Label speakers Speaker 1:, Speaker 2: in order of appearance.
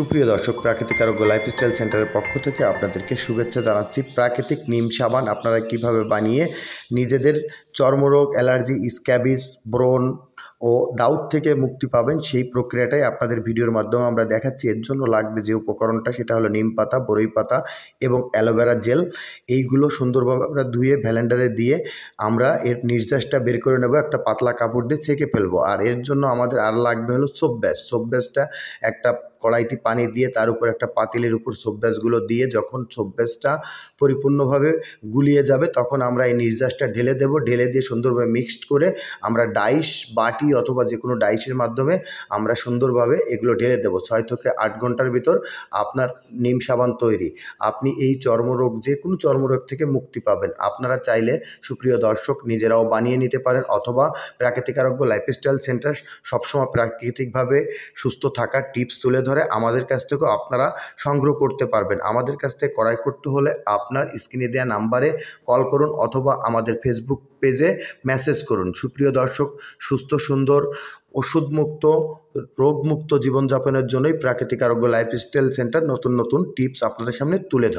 Speaker 1: সুপ্রিয় দর্শক, প্রাকৃতিক আরোগ্য লাইফস্টাইল সেন্টারের পক্ষ থেকে আপনাদেরকে শুভেচ্ছা জানাচ্ছি। প্রাকৃতিক নিম সাবান আপনারা কিভাবে বানিয়ে নিজেদের চর্মরোগ, অ্যালার্জি, স্ক্যাবিস, ব্রণ ও দাউদ থেকে মুক্তি পাবেন, সেই প্রক্রিয়াটাই আপনাদের ভিডিওর মাধ্যমে আমরা দেখাচ্ছি। এর জন্য লাগবে যে উপকরণটা, সেটা হলো নিম পাতা, বরই পাতা এবং অ্যালোভেরা জেল। এইগুলো সুন্দরভাবে আমরা ধুয়ে ভ্যালেন্ডারে দিয়ে আমরা এর নির্যাসটা বের করে নেব, একটা পাতলা কাপড় দিয়ে ছেঁকে ফেলবো। আর এর জন্য আমাদের আর লাগবে হলো সোপ ব্যাস। সোপ ব্যাসটা একটা কড়াইতে পানি দিয়ে তার উপর একটা পাতিলের উপর সোপ ব্যাসগুলো দিয়ে যখন সোপ ব্যাসটা পরিপূর্ণভাবে গুলিয়ে যাবে তখন আমরা এই নির্যাসটা ঢেলে দেব। ঢেলে দিয়ে সুন্দরভাবে মিক্সড করে আমরা ডাইস, বাটি অথবা যে কোনো ডাইসের মাধ্যমে আমরা সুন্দরভাবে এগুলো ঢেলে দেবো। 6 থেকে 8 ঘন্টার ভিতর আপনার নিম সাবান তৈরি। আপনি এই চর্মরোগ, যে কোনো চর্মরোগ থেকে মুক্তি পাবেন। আপনারা চাইলে সুপ্রিয় দর্শক নিজেরাও বানিয়ে নিতে পারেন, অথবা প্রাকৃতিক আরোগ্য লাইফস্টাইল সেন্টার সবসময় প্রাকৃতিকভাবে সুস্থ থাকার টিপস তুলে ধরে। আমাদের কাছ থেকেও আপনারা সংগ্রহ করতে পারবেন। আমাদের কাছ থেকে ক্রয় করতে হলে আপনার স্ক্রিনে দেওয়া নাম্বারে কল করুন অথবা আমাদের ফেসবুক পেজে মেসেজ করুন। সুপ্রিয় দর্শক, সুস্থ, সুন্দর, ওষুধমুক্ত, রোগমুক্ত জীবনযাপনের জন্যই প্রাকৃতিক আরোগ্য লাইফস্টাইল সেন্টার নতুন নতুন টিপস আপনাদের সামনে তুলে ধরে।